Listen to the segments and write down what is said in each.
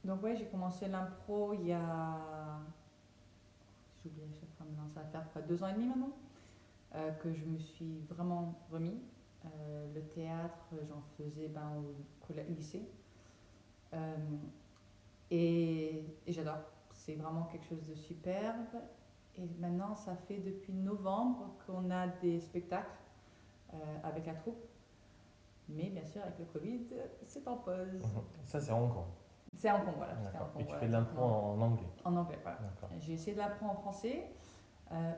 Donc ouais, j'ai commencé l'impro il y a... J'oublie à chaque fois maintenant, ça va faire quoi, 2 ans et demi maintenant, que je me suis vraiment remis. Le théâtre, j'en faisais au lycée. Euh, et j'adore. C'est vraiment quelque chose de superbe. Et maintenant, ça fait depuis novembre qu'on a des spectacles avec la troupe. Mais bien sûr, avec le Covid, c'est en pause. Mhm. Ça, c'est Hong Kong. C'est à Hong Kong, voilà. C'était à D'accord. Hong Kong, Et tu voilà, fais de l'impro exactement. en anglais. En anglais, voilà. D'accord. J'ai essayé de l'apprendre en français.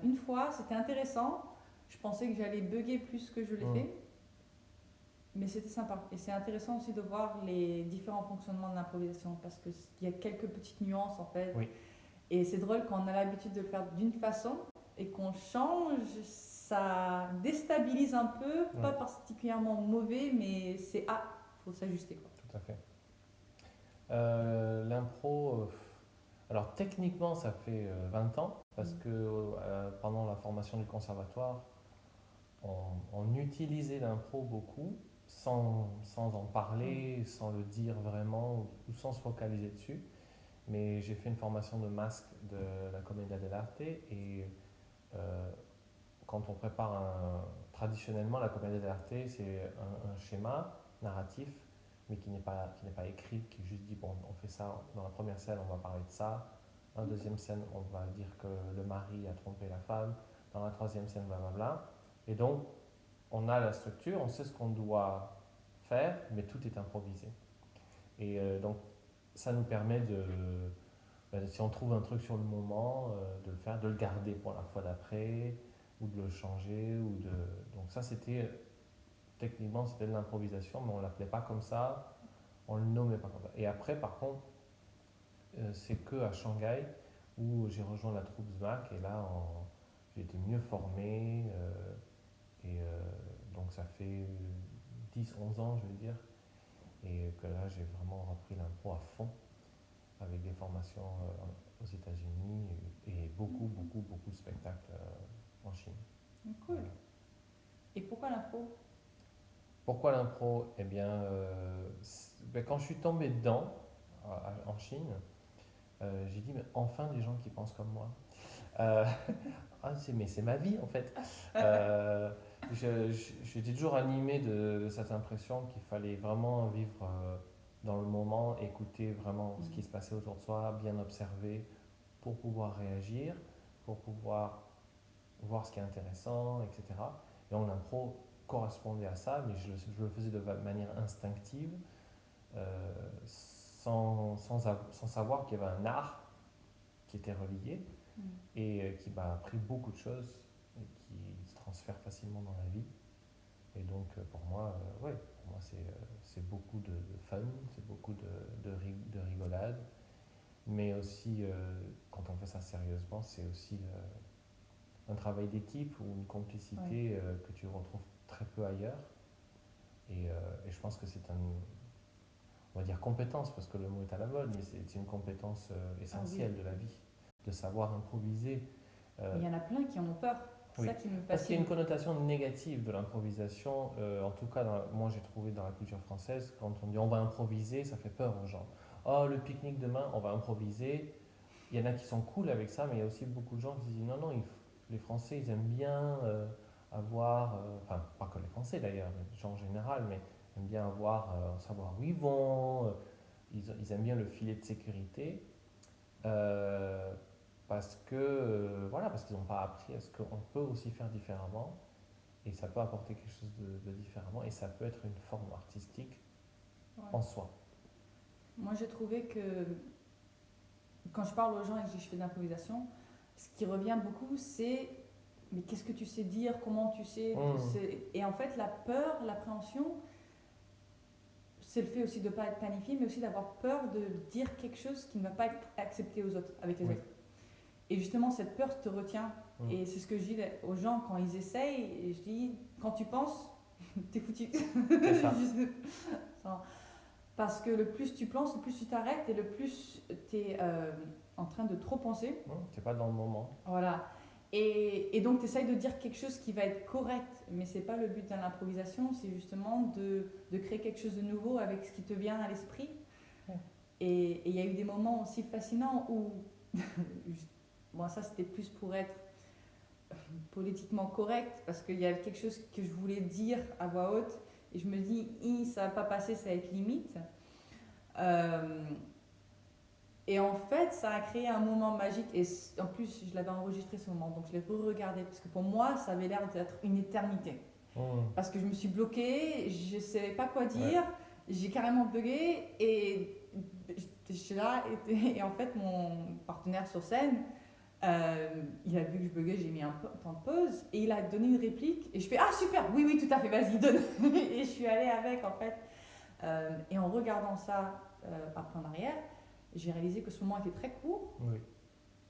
Une fois, c'était intéressant. Je pensais que j'allais bugger plus que je l'ai Mhm. fait. Mais c'était sympa. Et c'est intéressant aussi de voir les différents fonctionnements de l'improvisation parce qu'il y a quelques petites nuances en fait. Oui. Et c'est drôle quand on a l'habitude de le faire d'une façon et qu'on change, ça déstabilise un peu, Oui, pas particulièrement mauvais, mais c'est faut s'ajuster quoi. tout à fait. L'impro, alors techniquement, ça fait 20 ans, parce Mm. que pendant la formation du conservatoire, on utilisait l'impro beaucoup, sans en Mm. parler, sans le dire vraiment, ou sans se focaliser dessus. Mais j'ai fait une formation de masque de la Commedia dell'arte, et euh, quand on prépare traditionnellement la Commedia dell'arte, c'est un schéma narratif, mais qui n'est pas écrit, qui juste dit, bon, on fait ça, dans la première scène, on va parler de ça, dans la deuxième scène, on va dire que le mari a trompé la femme, dans la troisième scène, blablabla. Et donc, on a la structure, on sait ce qu'on doit faire, mais tout est improvisé. Et donc, ça nous permet si on trouve un truc sur le moment, de le faire, de le garder pour la fois d'après, ou de le changer, donc ça, techniquement, c'était de l'improvisation, mais on ne l'appelait pas comme ça, on ne le nommait pas comme ça. Et après, par contre, c'est que à Shanghai où j'ai rejoint la troupe ZMAC, et là, j'ai été mieux formé, et donc ça fait 10 11 ans, je vais dire, et que là, j'ai vraiment repris l'impro à fond, avec des formations aux États-Unis, et beaucoup, beaucoup, beaucoup de spectacles en Chine. Cool. Voilà. Et pourquoi l'impro? Pourquoi l'impro? Eh bien, quand je suis tombé dedans, en Chine, j'ai dit, mais enfin des gens qui pensent comme moi. Euh, mais c'est ma vie en fait. Euh, J'étais toujours animé de cette impression qu'il fallait vraiment vivre dans le moment, écouter vraiment ce qui se passait autour de soi, bien observer pour pouvoir réagir, pour pouvoir voir ce qui est intéressant, etc. Et donc l'impro correspondait à ça, mais je le faisais de manière instinctive, sans savoir qu'il y avait un art qui était relié, Mm. et qui m'a appris beaucoup de choses, et qui se transfèrent facilement dans la vie. Et donc pour moi, ouais, pour moi c'est beaucoup de fun, c'est beaucoup de rigolade, mais aussi quand on fait ça sérieusement, c'est aussi un travail d'équipe ou une Ouais. complicité que tu retrouves très peu ailleurs. Et je pense que c'est on va dire compétence, parce que le mot est à la mode, mais c'est une compétence Ah oui. essentielle de la vie, de savoir improviser. Mais Euh, il y en a plein qui en ont peur. C'est oui, ça qui me parce qu'il y a fascine. une connotation négative de l'improvisation, en tout cas, moi j'ai trouvé dans la culture française, quand on dit on va improviser, ça fait peur aux gens. Oh, le pique-nique demain, on va improviser. Il y en a qui sont cool avec ça, mais il y a aussi beaucoup de gens qui se disent non, non, les Français, ils aiment bien avoir, enfin, pas que les Français d'ailleurs, mais les gens en général, mais aiment bien savoir où ils vont, ils aiment bien le filet de sécurité, euh, parce qu'ils n'ont pas appris à ce qu'on peut aussi faire différemment, et ça peut apporter quelque chose de différemment, et ça peut être une forme artistique Ouais. en soi. Moi, j'ai trouvé que quand je parle aux gens et que je dis que je fais de l'improvisation, ce qui revient beaucoup, c'est mais qu'est-ce que tu sais dire, comment tu sais. Mmh. Et en fait, la peur, l'appréhension, c'est le fait aussi de ne pas être planifié, mais aussi d'avoir peur de dire quelque chose qui ne va pas être accepté aux autres, avec les Oui. autres. Et justement, cette peur te retient. Mmh. Et c'est ce que je dis aux gens quand ils essayent. Et je dis, quand tu penses, t'es foutu. C'est ça. Parce que le plus tu penses, le plus tu t'arrêtes et le plus tu es en train de trop penser. T'es pas dans le moment. Voilà. Et donc, tu essayes de dire quelque chose qui va être correct, mais c'est pas le but de l'improvisation, c'est justement de créer quelque chose de nouveau avec ce qui te vient à l'esprit. Ouais. Et il y a eu des moments aussi fascinants où, bon, ça c'était plus pour être politiquement correct, parce qu'il y a quelque chose que je voulais dire à voix haute, et je me dis, ça va pas passer, ça va être limite. Et en fait, ça a créé un moment magique, et en plus, je l'avais enregistré ce moment, donc je l'ai re-regardé, parce que pour moi, ça avait l'air d'être une éternité. Parce que je me suis bloquée, je ne savais pas quoi dire, j'ai carrément bugué, et j'étais là, et en fait, mon partenaire sur scène, il a vu que je buguais, j'ai mis un temps de pause, et il a donné une réplique, et je fais « Ah super, oui, oui, tout à fait, vas-y, donne !» Et je suis allée avec, en fait. Et en regardant ça après en arrière, j'ai réalisé que ce moment était très court, Oui.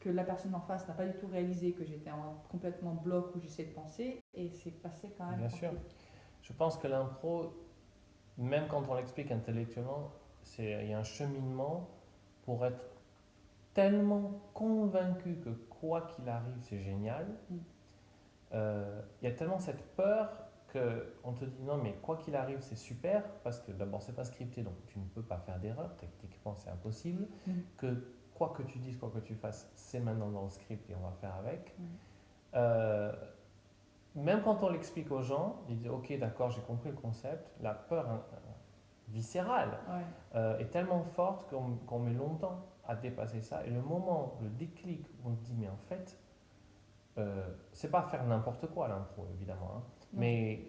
que la personne en face n'a pas du tout réalisé que j'étais complètement bloc où j'essayais de penser, et c'est passé quand même. Bien sûr. Je pense que l'impro, même quand on l'explique intellectuellement, il y a un cheminement pour être tellement convaincu que quoi qu'il arrive, c'est génial. Il y a tellement cette peur qu'on te dit non, mais quoi qu'il arrive, c'est super, parce que d'abord, c'est pas scripté, donc tu ne peux pas faire d'erreur, techniquement, c'est impossible. Que quoi que tu dises, quoi que tu fasses, c'est maintenant dans le script et on va faire avec. Même quand on l'explique aux gens, ils disent ok, d'accord, j'ai compris le concept, la peur viscérale est tellement forte qu'on met longtemps à dépasser ça. Et le moment, le déclic où on se dit mais en fait, c'est pas faire n'importe quoi l'impro évidemment, hein, mais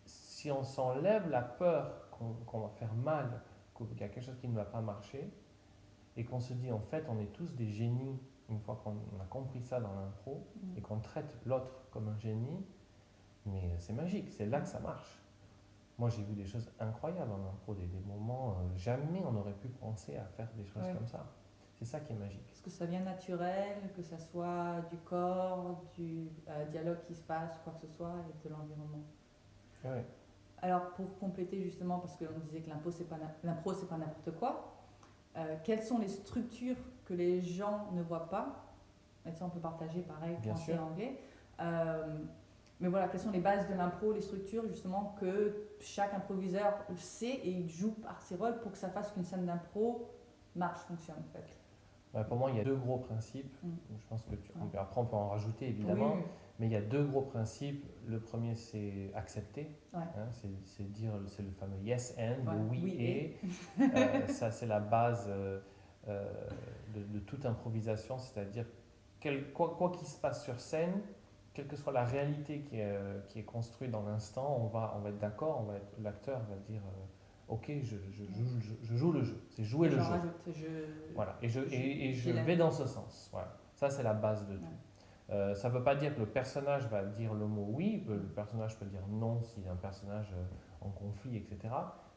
si on s'enlève la peur qu'on va faire mal, qu'il y a quelque chose qui ne va pas marcher, et qu'on se dit en fait on est tous des génies une fois qu'on a compris ça dans l'impro, et qu'on traite l'autre comme un génie, mais c'est magique, c'est là que ça marche. Moi j'ai vu des choses incroyables en impro, des moments, jamais on aurait pu penser à faire des choses comme ça. C'est ça qui est magique. Parce que ça vient naturel, que ça soit du corps, du dialogue qui se passe, quoi que ce soit, et de l'environnement. Oui. Alors pour compléter justement, parce qu'on disait que l'impro c'est pas n'importe quoi, quelles sont les structures que les gens ne voient pas? Et ça on peut partager pareil, français et anglais. Mais voilà, quelles sont les bases de l'impro, les structures justement que chaque improviseur sait et il joue par ses rôles pour que ça fasse qu'une scène d'impro marche, fonctionne en fait. Pour moi, il y a deux gros principes. Je pense que après, on peut en rajouter évidemment, mais il y a deux gros principes. Le premier, c'est accepter. C'est dire, c'est le fameux yes and, le oui et. Ça, c'est la base de toute improvisation, c'est-à-dire quoi qu'il se passe sur scène, quelle que soit la réalité qui est construite dans l'instant, on va être d'accord, l'acteur va dire ok, je joue le jeu, c'est jouer le jeu. Voilà, et je vais dans ce sens. Voilà. Ça, c'est la base de tout. Ça ne veut pas dire que le personnage va dire le mot oui, le personnage peut dire non s'il y a un personnage en conflit, etc.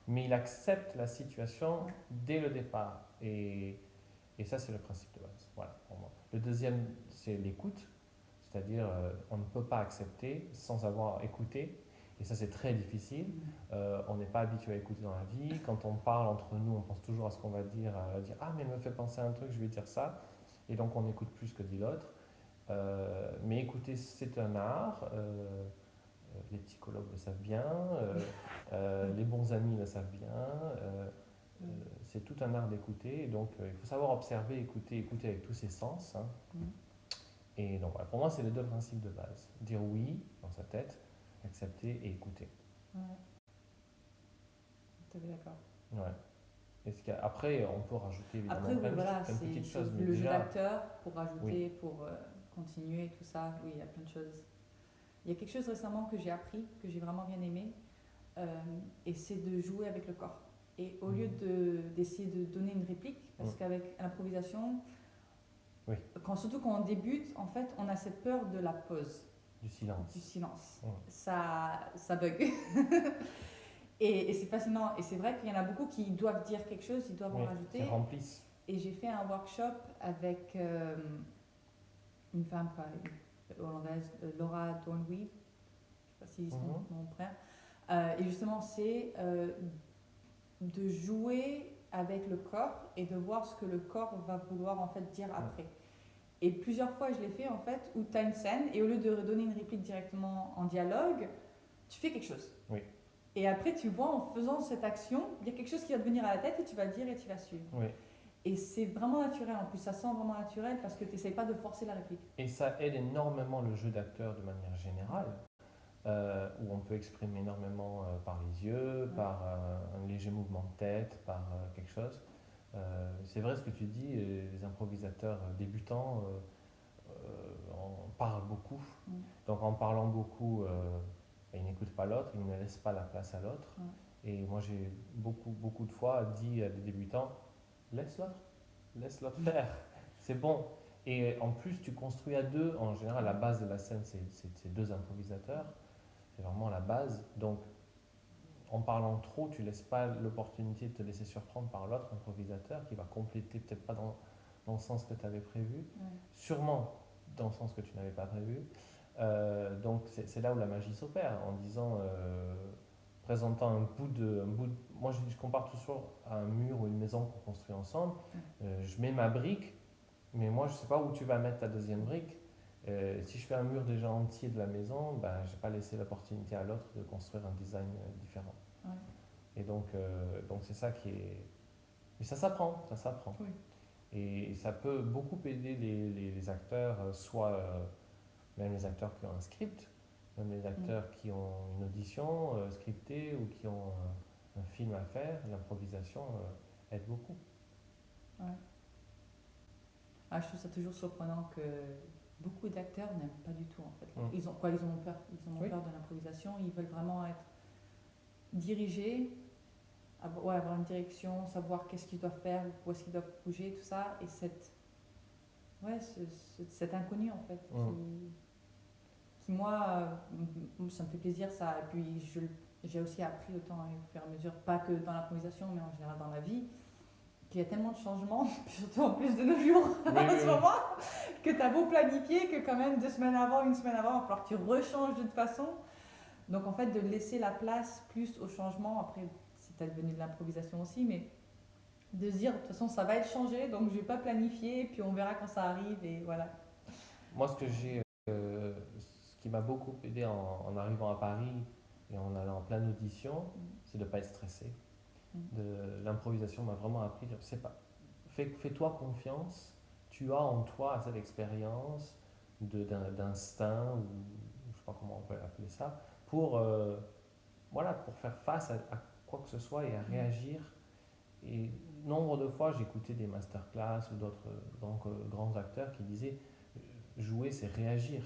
Mais il accepte la situation dès le départ. Et ça, c'est le principe de base. Voilà, pour moi. Le deuxième, c'est l'écoute. C'est-à-dire, on ne peut pas accepter sans avoir écouté. Et ça, c'est très difficile. On n'est pas habitué à écouter dans la vie. Quand on parle entre nous, on pense toujours à ce qu'on va dire. Ah, mais elle me fait penser à un truc, je vais dire ça. Et donc, on écoute plus que dit l'autre. Mais écouter, c'est un art. Les psychologues le savent bien. Les bons amis le savent bien. C'est tout un art d'écouter. Donc, il faut savoir observer, écouter avec tous ses sens. Hein. Et donc, voilà, pour moi, c'est les deux principes de base. Dire oui dans sa tête, accepter et écouter. Tout à fait d'accord. Après, on peut rajouter évidemment plein de petites choses. Mais le jeu d'acteur pour rajouter, pour continuer, tout ça. Oui, il y a plein de choses. Il y a quelque chose récemment que j'ai appris, que j'ai vraiment bien aimé, et c'est de jouer avec le corps. Et au lieu d'essayer de donner une réplique, parce qu'avec l'improvisation, surtout quand on débute, en fait, on a cette peur de la pause. Du silence. Ça bug. Et c'est fascinant. Et c'est vrai qu'il y en a beaucoup qui doivent dire quelque chose, ils doivent en rajouter. Qui remplissent. Et j'ai fait un workshop avec une femme hollandaise, Laura Dornweed, je ne sais pas si c'est mon frère. Et justement, c'est de jouer avec le corps et de voir ce que le corps va vouloir en fait dire après. Et plusieurs fois, je l'ai fait en fait, où tu as une scène et au lieu de redonner une réplique directement en dialogue, tu fais quelque chose. Et après, tu vois, en faisant cette action, il y a quelque chose qui va te venir à la tête et tu vas le dire et tu vas suivre. Oui. Et c'est vraiment naturel, en plus, ça sent vraiment naturel parce que tu n'essayes pas de forcer la réplique. Et ça aide énormément le jeu d'acteur de manière générale, où on peut exprimer énormément par les yeux, Ouais. par un léger mouvement de tête, par quelque chose. C'est vrai ce que tu dis, les improvisateurs débutants en parlent beaucoup. Mm. Donc en parlant beaucoup, ils n'écoutent pas l'autre, ils ne laissent pas la place à l'autre. Ouais. Et moi j'ai beaucoup de fois dit à des débutants, laisse l'autre faire, c'est bon. Et en plus tu construis à deux, en général la base de la scène c'est deux improvisateurs, c'est vraiment la base. Donc en parlant trop, tu laisses pas l'opportunité de te laisser surprendre par l'autre improvisateur qui va compléter peut-être pas dans le sens que tu avais prévu, Ouais. sûrement dans le sens que tu n'avais pas prévu. Donc c'est là où la magie s'opère, en disant, présentant moi je compare toujours à un mur ou une maison qu'on construit ensemble. Je mets ma brique, mais moi je sais pas où tu vas mettre ta deuxième brique. Si je fais un mur déjà entier de la maison, ben, je n'ai pas laissé l'opportunité à l'autre de construire un design différent. Ouais. Et donc c'est ça qui est... Mais ça s'apprend, ça s'apprend. Oui. Et ça peut beaucoup aider les acteurs, soit même les acteurs qui ont un script, même les acteurs qui ont une audition scriptée ou qui ont un film à faire. L'improvisation aide beaucoup. Ouais. Ah, je trouve ça toujours surprenant que beaucoup d'acteurs n'aiment pas du tout en fait. Mm. Ils en ont peur. Ils en ont Oui. peur de l'improvisation. Ils veulent vraiment être dirigés, avoir une direction, savoir qu'est-ce qu'ils doivent faire, où est-ce qu'ils doivent bouger, tout ça. Et cet inconnu en fait, qui moi, ça me fait plaisir ça. Et puis j'ai aussi appris autant au fur et à mesure, pas que dans l'improvisation, mais en général dans la vie, qu'il y a tellement de changements, surtout en plus de nos jours en ce moment, que tu as beau planifier, que quand même 2 semaines avant, 1 semaine avant, il va falloir que tu rechanges de toute façon. Donc en fait, de laisser la place plus au changement, après c'est devenu de l'improvisation aussi, mais de se dire de toute façon ça va être changé, donc je vais pas planifier, puis on verra quand ça arrive, et voilà. Moi, ce qui m'a beaucoup aidé en arrivant à Paris et en allant en pleine audition, c'est de ne pas être stressé. L'improvisation m'a vraiment appris, fais-toi confiance, tu as en toi cette expérience d'instinct, ou je ne sais pas comment on peut appeler ça, pour faire face à quoi que ce soit et à réagir. Et nombre de fois, j'écoutais des masterclass ou d'autres grands acteurs qui disaient jouer, c'est réagir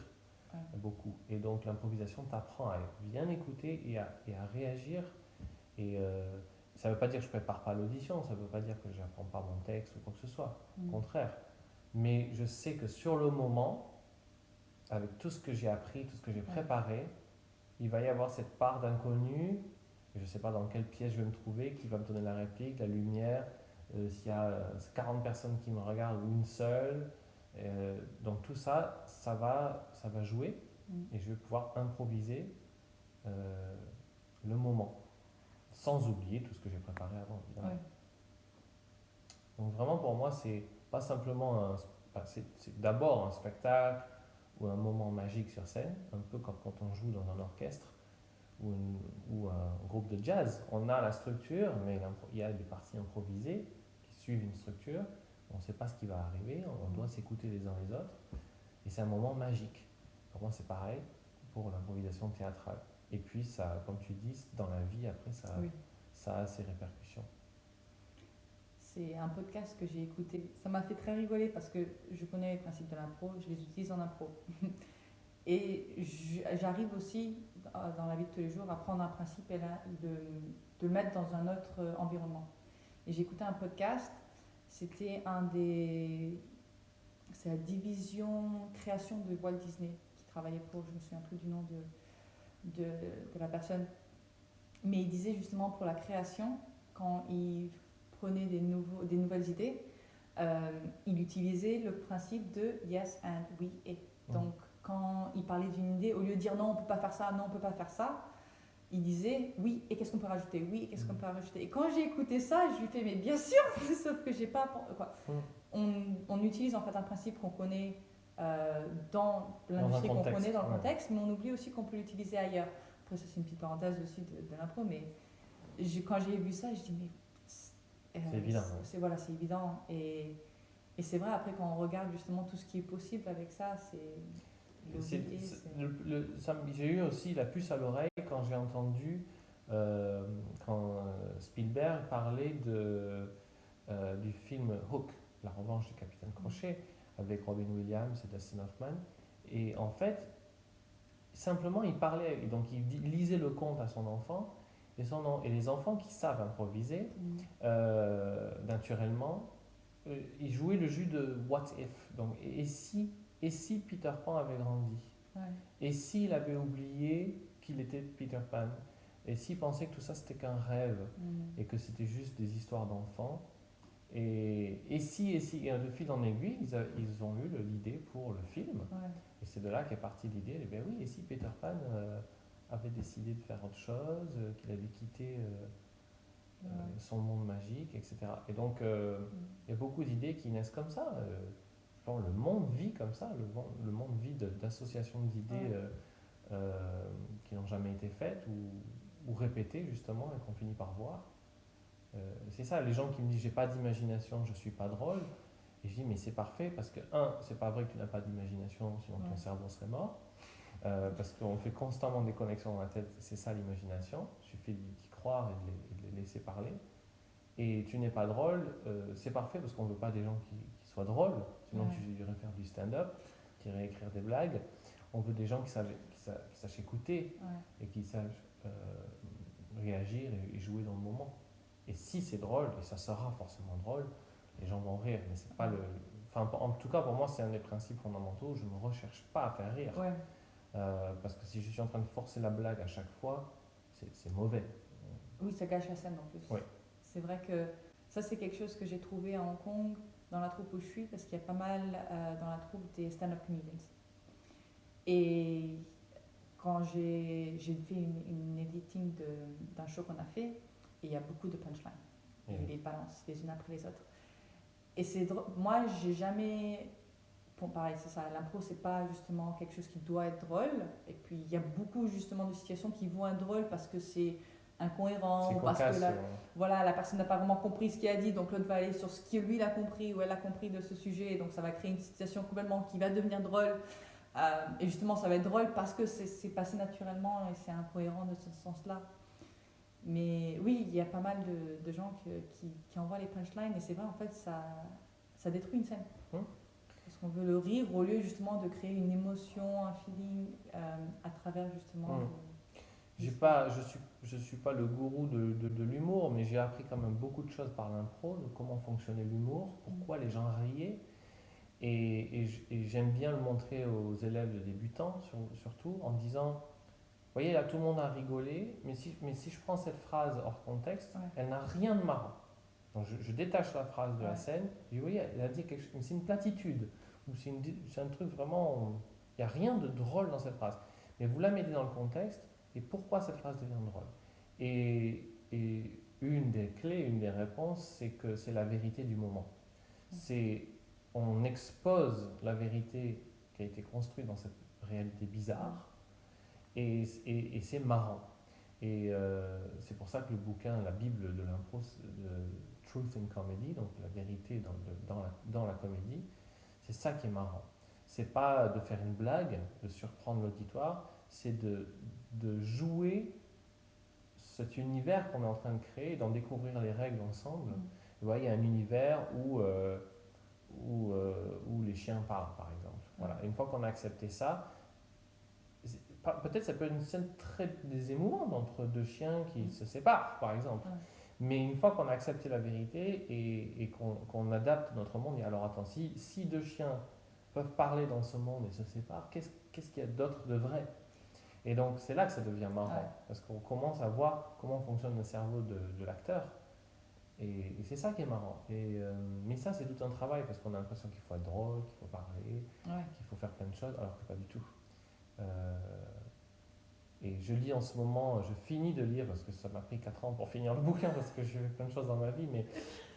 beaucoup. Et donc l'improvisation t'apprend à bien écouter et à réagir. Et ça ne veut pas dire que je ne prépare pas l'audition, ça ne veut pas dire que je n'apprends pas mon texte ou quoi que ce soit. Au contraire. Mais je sais que sur le moment, avec tout ce que j'ai appris, tout ce que j'ai préparé, il va y avoir cette part d'inconnu. Je ne sais pas dans quelle pièce je vais me trouver, qui va me donner la réplique, la lumière, s'il y a 40 personnes qui me regardent ou une seule. Donc tout ça, ça va jouer et je vais pouvoir improviser le moment, sans oublier tout ce que j'ai préparé avant, évidemment. Ouais. Donc vraiment pour moi, c'est pas simplement c'est d'abord un spectacle ou un moment magique sur scène, un peu comme quand on joue dans un orchestre ou un groupe de jazz. On a la structure, mais il y a des parties improvisées qui suivent une structure. On ne sait pas ce qui va arriver, on doit s'écouter les uns les autres. Et c'est un moment magique. Pour moi, c'est pareil pour l'improvisation théâtrale. Et puis, ça, comme tu dis, dans la vie, après, ça a ses répercussions. C'est un podcast que j'ai écouté. Ça m'a fait très rigoler parce que je connais les principes de l'impro, je les utilise en impro. Et j'arrive aussi, dans la vie de tous les jours, à prendre un principe et de le mettre dans un autre environnement. Et j'ai écouté un podcast, c'est la division création de Walt Disney, qui travaillait pour, je me souviens plus du nom de la personne, mais il disait justement pour la création, quand il prenait des nouvelles idées, il utilisait le principe de yes and we et. Donc quand il parlait d'une idée, au lieu de dire non on peut pas faire ça, non on peut pas faire ça, il disait oui et qu'est-ce qu'on peut rajouter, oui et qu'est-ce qu'on peut rajouter. Et quand j'ai écouté ça, je lui fais mais bien sûr, sauf que j'ai pas quoi. On utilise en fait un principe qu'on connaît dans l'industrie, qu'on connaît dans le contexte, mais on oublie aussi qu'on peut l'utiliser ailleurs. après ça c'est une petite parenthèse aussi de l'impro, mais quand j'ai vu ça, je dis mais C'est évident. Ouais. c'est évident. Et c'est vrai, après quand on regarde justement tout ce qui est possible avec ça, j'ai eu aussi la puce à l'oreille quand j'ai entendu quand Spielberg parlait du film Hook, La revanche du capitaine Crochet, avec Robin Williams et Dustin Hoffman. Et en fait, simplement il parlait, et donc il lisait le conte à son enfant, et les enfants qui savent improviser, naturellement, ils jouaient le jeu de what if. Donc, et si Peter Pan avait grandi? Ouais. Et s'il avait oublié qu'il était Peter Pan? Et s'il pensait que tout ça c'était qu'un rêve et que c'était juste des histoires d'enfants? Et de fil en aiguille, ils ont eu l'idée pour le film. Ouais. Et c'est de là qu'est partie l'idée. Et bien oui, et si Peter Pan avait décidé de faire autre chose, qu'il avait quitté son monde magique, etc. Et donc, il y a beaucoup d'idées qui naissent comme ça. Le monde vit comme ça. Le monde vit d'associations d'idées qui n'ont jamais été faites ou répétées, justement, et qu'on finit par voir. C'est ça, les gens qui me disent j'ai pas d'imagination, je suis pas drôle. Et je dis mais c'est parfait parce que, c'est pas vrai que tu n'as pas d'imagination, sinon ton cerveau serait mort. Parce qu'on fait constamment des connexions dans la tête, c'est ça l'imagination. Il suffit d'y croire et de les laisser parler. Et tu n'es pas drôle, c'est parfait parce qu'on ne veut pas des gens qui soient drôles, sinon tu irais faire du stand-up, qui iraient écrire des blagues. On veut des gens qui sachent écouter et qui sachent réagir et jouer dans le moment. Et si c'est drôle, et ça sera forcément drôle, les gens vont rire, mais c'est pas le... Enfin, en tout cas, pour moi, c'est un des principes fondamentaux. Je ne me recherche pas à faire rire. Ouais. Parce que si je suis en train de forcer la blague à chaque fois, c'est mauvais. Oui, ça gâche la scène en plus. Oui. C'est vrai que ça, c'est quelque chose que j'ai trouvé à Hong Kong, dans la troupe où je suis, parce qu'il y a pas mal dans la troupe des stand-up comedians. Et quand j'ai fait une editing d'un show qu'on a fait, et il y a beaucoup de punchlines. Et les balances les unes après les autres. Et c'est drôle. Moi, j'ai jamais... Bon, pareil, c'est ça. L'impro, c'est pas justement quelque chose qui doit être drôle. Et puis, il y a beaucoup justement de situations qui vont être drôles parce que c'est incohérent, ou parce que la personne n'a pas vraiment compris ce qu'il a dit, donc l'autre va aller sur ce que lui il a compris ou elle a compris de ce sujet, et donc ça va créer une situation complètement qui va devenir drôle. Et justement, ça va être drôle parce que c'est passé naturellement et c'est incohérent de ce sens-là. Mais oui, il y a pas mal de gens qui envoient les punchlines, et c'est vrai, en fait, ça détruit une scène. Parce qu'on veut le rire au lieu justement de créer une émotion, un feeling à travers justement... Je suis pas le gourou de l'humour, mais j'ai appris quand même beaucoup de choses par l'impro, de comment fonctionnait l'humour, pourquoi les gens riaient. Et j'aime bien le montrer aux élèves de débutants, surtout, en disant, vous voyez, là, tout le monde a rigolé, mais si je prends cette phrase hors contexte, elle n'a rien de marrant. Donc je détache la phrase de la scène, et vous voyez, elle a dit quelque chose, c'est une platitude, ou c'est un truc vraiment, il n'y a rien de drôle dans cette phrase. Mais vous la mettez dans le contexte, et pourquoi cette phrase devient drôle. Et une des clés, une des réponses, c'est que c'est la vérité du moment. On expose la vérité qui a été construite dans cette réalité bizarre, et c'est marrant. Et c'est pour ça que le bouquin, la Bible de l'impro, Truth in Comedy, donc la vérité dans la comédie, c'est ça qui est marrant. C'est pas de faire une blague, de surprendre l'auditoire, c'est de jouer cet univers qu'on est en train de créer, d'en découvrir les règles ensemble. Vous voyez, il y a un univers où les chiens parlent, par exemple. Voilà. Une fois qu'on a accepté ça, peut-être ça peut être une scène très émouvante entre deux chiens qui se séparent, par exemple. Mais une fois qu'on a accepté la vérité et qu'on adapte notre monde, et alors attends, si deux chiens peuvent parler dans ce monde et se séparent, qu'est-ce qu'il y a d'autre de vrai? Et donc c'est là que ça devient marrant, parce qu'on commence à voir comment fonctionne le cerveau de l'acteur. Et c'est ça qui est marrant. Mais ça, c'est tout un travail, parce qu'on a l'impression qu'il faut être drôle, qu'il faut parler, qu'il faut faire plein de choses, alors que pas du tout. Et je lis en ce moment, je finis de lire, parce que ça m'a pris 4 ans pour finir le bouquin, parce que j'ai fait plein de choses dans ma vie, mais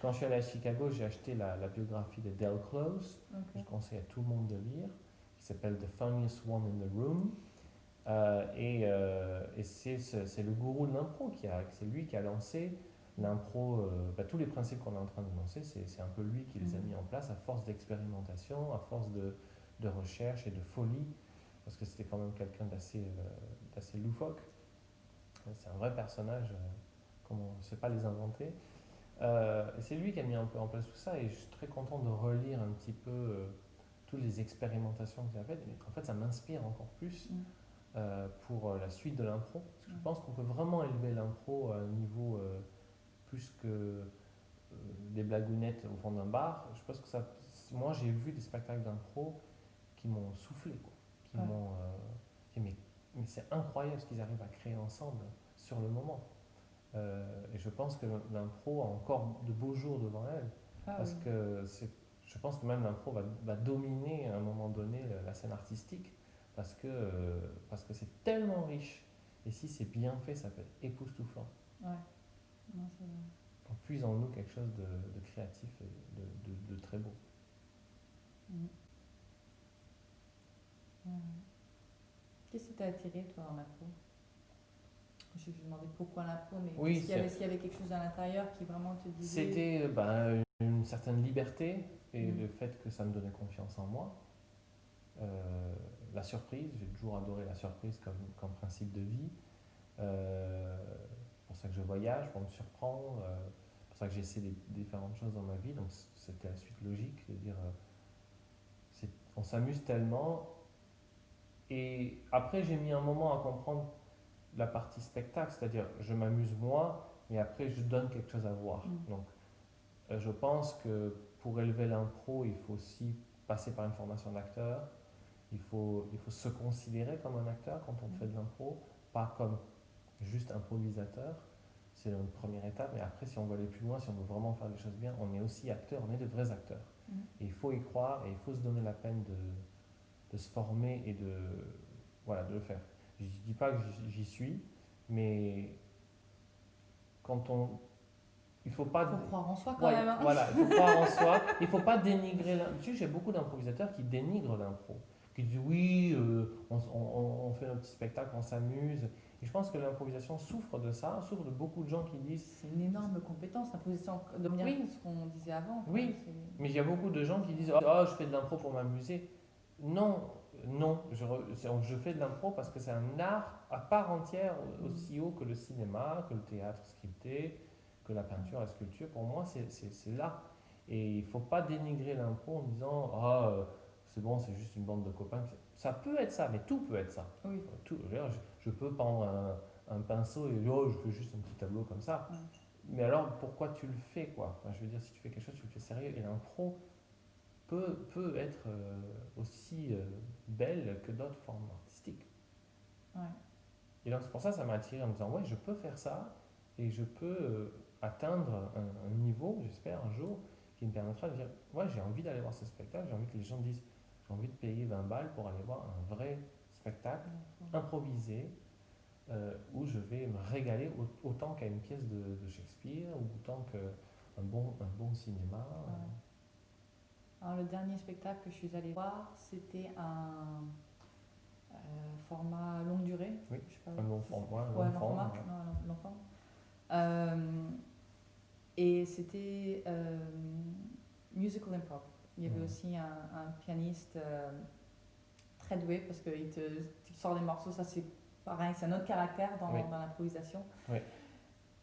quand je suis allé à Chicago, j'ai acheté la biographie de Del Close, que je conseille à tout le monde de lire, qui s'appelle The Funniest One in the Room. Et c'est le gourou de l'impro, c'est lui qui a lancé l'impro. Tous les principes qu'on est en train de lancer, c'est un peu lui qui les a mis en place à force d'expérimentation, à force de recherche et de folie, parce que c'était quand même quelqu'un d'assez loufoque. C'est un vrai personnage, on ne sait pas les inventer. Et c'est lui qui a mis un peu en place tout ça, et je suis très content de relire un petit peu toutes les expérimentations qu'il a faites. Et en fait, ça m'inspire encore plus pour la suite de l'impro. Parce que je pense qu'on peut vraiment élever l'impro à un niveau plus que des blagounettes au fond d'un bar. Je pense que ça. Moi, j'ai vu des spectacles d'impro qui m'ont soufflé, quoi. Qui m'ont. Mais c'est incroyable ce qu'ils arrivent à créer ensemble sur le moment. Et je pense que l'impro a encore de beaux jours devant elle. Parce que je pense que même l'impro va dominer à un moment donné la scène artistique. Parce que c'est tellement riche. Et si c'est bien fait, ça peut être époustouflant. Ouais. Non, c'est vrai. On puise en nous quelque chose de créatif et de très beau. Qu'est-ce qui t'a attiré, toi, dans l'impro? Je me demandais pourquoi l'impro, mais Oui, est-ce qu'il y avait quelque chose à l'intérieur qui vraiment te disait... C'était une certaine liberté et le fait que ça me donnait confiance en moi. La surprise, j'ai toujours adoré la surprise comme principe de vie. C'est pour ça que je voyage, pour me surprendre. C'est pour ça que j'essaie des différentes choses dans ma vie. Donc c'était la suite logique de dire on s'amuse tellement. Et après, j'ai mis un moment à comprendre la partie spectacle, c'est-à-dire je m'amuse moi, mais après je donne quelque chose à voir. Donc je pense que pour élever l'impro, il faut aussi passer par une formation d'acteur. Il faut se considérer comme un acteur quand on fait de l'impro, pas comme juste improvisateur. C'est une première étape, mais après, si on veut aller plus loin, si on veut vraiment faire les choses bien, on est aussi acteur, on est de vrais acteurs. Et il faut y croire et il faut se donner la peine de se former et de le faire. Je ne dis pas que j'y suis, mais quand on. Il faut pas. Il faut croire en soi quand même. Hein. Voilà, il faut croire en soi. Il ne faut pas dénigrer l'impro. Tu sais, j'ai beaucoup d'improvisateurs qui dénigrent l'impro, qui disent oui, on fait notre petit spectacle, on s'amuse. Et je pense que l'improvisation souffre de ça, souffre de beaucoup de gens qui disent. C'est une énorme compétence, l'improvisation, de manière ce qu'on disait avant. Oui, mais il y a beaucoup de gens qui disent oh, je fais de l'impro pour m'amuser. Non, je fais de l'impro parce que c'est un art à part entière, aussi haut que le cinéma, que le théâtre scripté, que la peinture, la sculpture. Pour moi, c'est là. Et il ne faut pas dénigrer l'impro en disant c'est bon, c'est juste une bande de copains. Ça peut être ça, mais tout peut être ça. Oui. Je peux prendre un pinceau et je fais juste un petit tableau comme ça. Mais alors, pourquoi tu le fais, quoi? Enfin, je veux dire, si tu fais quelque chose, tu le fais sérieux. Et l'impro peut être aussi belle que d'autres formes artistiques. Ouais. Et donc, c'est pour ça que ça m'a attiré en me disant, ouais, je peux faire ça et je peux atteindre un niveau, j'espère, un jour, qui me permettra de dire, ouais, j'ai envie d'aller voir ce spectacle, j'ai envie que les gens disent, j'ai envie de payer 20 balles pour aller voir un vrai spectacle improvisé où je vais me régaler autant qu'à une pièce de Shakespeare ou autant qu'un bon cinéma. Ouais. Alors, le dernier spectacle que je suis allée voir, c'était un format longue durée. Oui, je sais pas, un long format. Long format. Et c'était musical improv. Il y avait aussi un pianiste très doué parce qu'il te sort des morceaux, ça c'est pareil, c'est un autre caractère dans l'improvisation. Oui.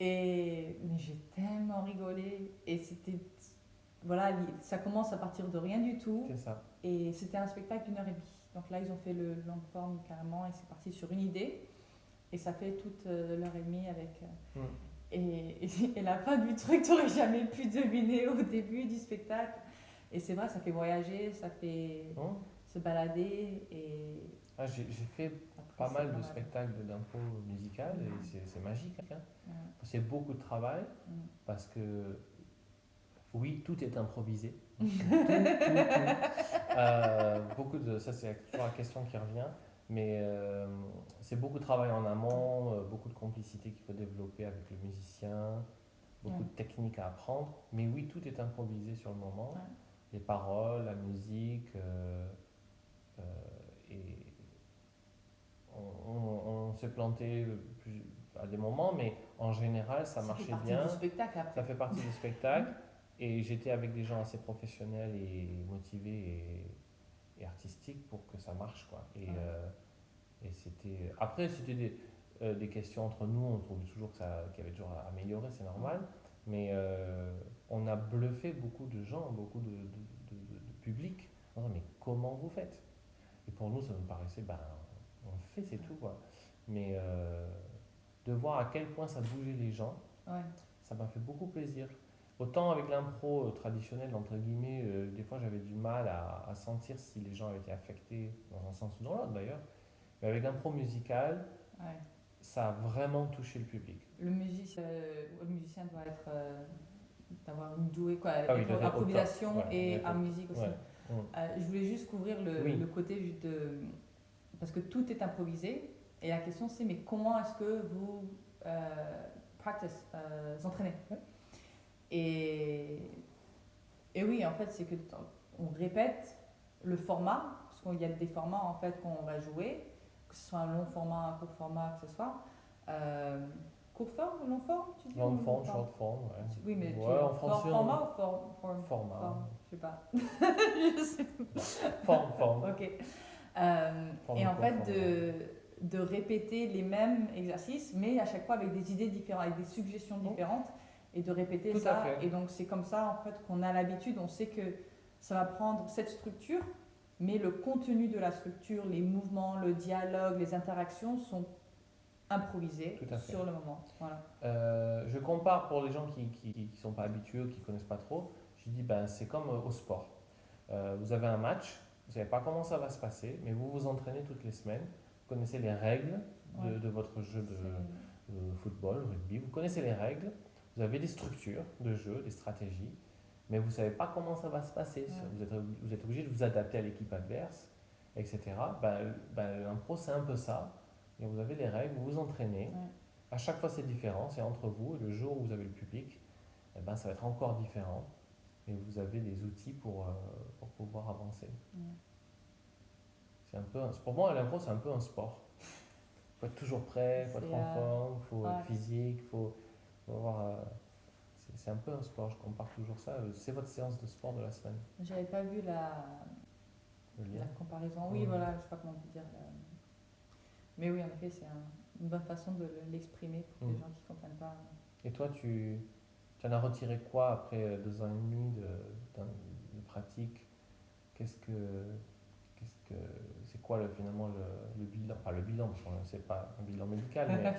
Mais j'ai tellement rigolé et c'était voilà, ça commence à partir de rien du tout. C'est ça. Et c'était un spectacle d'1 heure et demie. Donc là, ils ont fait le long form carrément et c'est parti sur une idée. Et ça fait toute l'heure et demie avec. Et la fin du truc, tu n'aurais jamais pu deviner au début du spectacle. Et c'est vrai, ça fait voyager, ça fait se balader. J'ai fait pas mal de spectacles d'impro musicale et c'est magique. Hein. C'est beaucoup de travail parce que oui, tout est improvisé. tout. Ça, c'est toujours la question qui revient. Mais c'est beaucoup de travail en amont, beaucoup de complicité qu'il faut développer avec le musicien, beaucoup de techniques à apprendre. Mais oui, tout est improvisé sur le moment. Les paroles, la musique. Et on s'est planté à des moments, mais en général, ça marchait bien. Ça fait partie du spectacle après. Ça fait partie du spectacle. Et j'étais avec des gens assez professionnels et motivés et artistiques pour que ça marche, quoi. Et c'était... Après, c'était des questions entre nous, on trouvait toujours qu'il y avait toujours à améliorer, c'est normal. Mais on a bluffé beaucoup de gens, beaucoup de public, en disant, mais comment vous faites? Et pour nous, ça nous paraissait, ben, on le fait, c'est tout, quoi. Mais de voir à quel point ça bougeait les gens, ça m'a fait beaucoup plaisir. Autant avec l'impro traditionnelle, entre guillemets, des fois j'avais du mal à sentir si les gens avaient été affectés dans un sens ou dans l'autre d'ailleurs. Mais avec l'impro musical, ça a vraiment touché le public. Le musicien doit être d'avoir une douée, quoi, Ah oui, improvisation et art musique aussi. Ouais. Je voulais juste couvrir le côté de... Parce que tout est improvisé. Et la question c'est, mais comment est-ce que vous entraînez? Et oui, en fait, c'est que on répète le format, parce qu'il y a des formats en fait qu'on va jouer, que ce soit un long format, un court format, que ce soit. Court forme ou long forme, tu dis? Long forme, short form, ouais. Oui, mais en français, format ou format. Je sais pas. Je sais pas. Forme. Ok. Et en fait, de répéter les mêmes exercices, mais à chaque fois avec des idées différentes, avec des suggestions différentes, et de répéter Tout ça. à fait. Et donc c'est comme ça en fait qu'on a l'habitude, on sait que ça va prendre cette structure, mais le contenu de la structure, les mouvements, le dialogue, les interactions sont improvisés sur le moment. Voilà. Je compare pour les gens qui ne sont pas habitués, qui ne connaissent pas trop, je dis ben, c'est comme au sport. Vous avez un match, vous ne savez pas comment ça va se passer, mais vous vous entraînez toutes les semaines, vous connaissez les règles de votre jeu de football, rugby, vous connaissez les règles, vous avez des structures de jeu, des stratégies, mais vous ne savez pas comment ça va se passer. Vous êtes obligé de vous adapter à l'équipe adverse, etc. L'impro, c'est un peu ça. Et vous avez les règles, vous vous entraînez. À chaque fois, c'est différent, c'est entre vous. Et le jour où vous avez le public, ça va être encore différent. Et vous avez des outils pour pouvoir avancer. C'est un peu, pour moi, l'impro, c'est un peu un sport. Il faut être toujours prêt, il faut être en forme, il faut être physique, il faut avoir... c'est un peu un sport, je compare toujours ça. C'est votre séance de sport de la semaine. J'avais pas vu la comparaison. Oui, voilà, je sais pas comment te dire. Mais oui, en effet, c'est une bonne façon de l'exprimer pour les gens qui ne comprennent pas. Et toi, tu en as retiré quoi après 2 ans et demi de pratique? C'est quoi finalement le bilan? Enfin, le bilan, parce que c'est pas un bilan médical, mais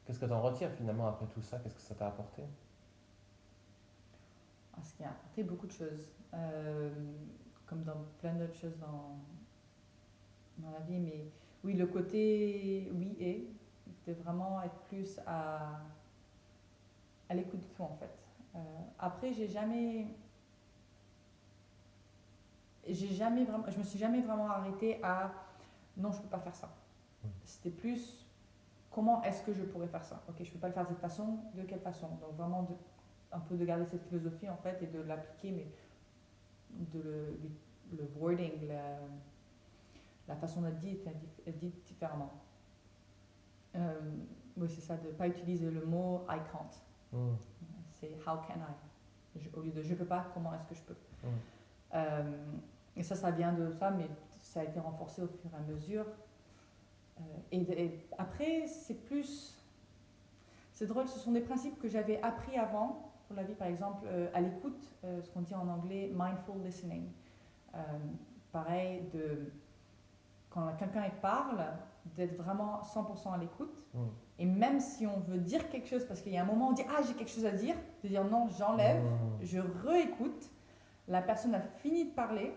qu'est-ce que tu en retires finalement après tout ça? Qu'est-ce que ça t'a apporté? Ce qui a apporté beaucoup de choses, comme dans plein d'autres choses dans la vie, mais oui, le côté de vraiment être plus à l'écoute de tout en fait. Après, je me suis jamais vraiment arrêtée à non, je peux pas faire ça. C'était plus comment est-ce que je pourrais faire ça. Ok, je peux pas le faire de cette façon, de quelle façon. Donc vraiment un peu de garder cette philosophie en fait et de l'appliquer, mais de le wording, la façon d'être dit est dite différemment. Oui, c'est ça, de ne pas utiliser le mot I can't. C'est how can I. Au lieu de je peux pas, comment est-ce que je peux. Et ça vient de ça, mais ça a été renforcé au fur et à mesure. Et après, c'est drôle, ce sont des principes que j'avais appris avant pour la vie, par exemple, à l'écoute, ce qu'on dit en anglais mindful listening. Pareil, quand quelqu'un parle, d'être vraiment 100% à l'écoute. Et même si on veut dire quelque chose, parce qu'il y a un moment où on dit « Ah, j'ai quelque chose à dire », de dire « Non, j'enlève, je réécoute ». La personne a fini de parler,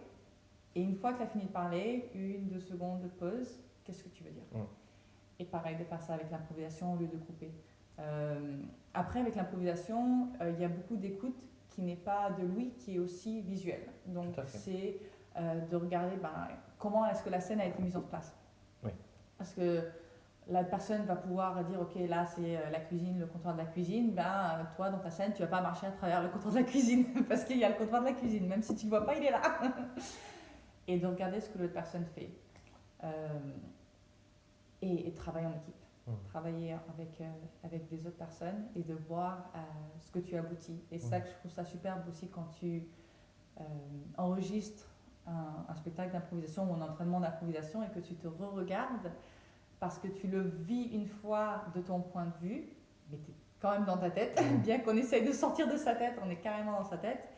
et une fois qu'elle a fini de parler, 1-2 secondes de pause, qu'est-ce que tu veux dire? Et pareil, de faire ça avec l'improvisation au lieu de couper. Après, avec l'improvisation, il y a beaucoup d'écoute qui n'est pas de l'ouïe, qui est aussi visuelle. Donc, c'est de regarder comment est-ce que la scène a été mise en place. Parce que la personne va pouvoir dire ok, là c'est la cuisine, le comptoir de la cuisine. Toi dans ta scène tu vas pas marcher à travers le comptoir de la cuisine parce qu'il y a le comptoir de la cuisine, même si tu le vois pas, il est là. Et de regarder ce que l'autre personne fait. Euh, et travailler en équipe. Mm. Travailler avec des autres personnes et de voir ce que tu aboutis. Et ça, que je trouve ça superbe aussi quand tu enregistres un spectacle d'improvisation ou un entraînement d'improvisation et que tu te re-regardes parce que tu le vis une fois de ton point de vue, mais tu es quand même dans ta tête, bien qu'on essaye de sortir de sa tête, on est carrément dans sa tête.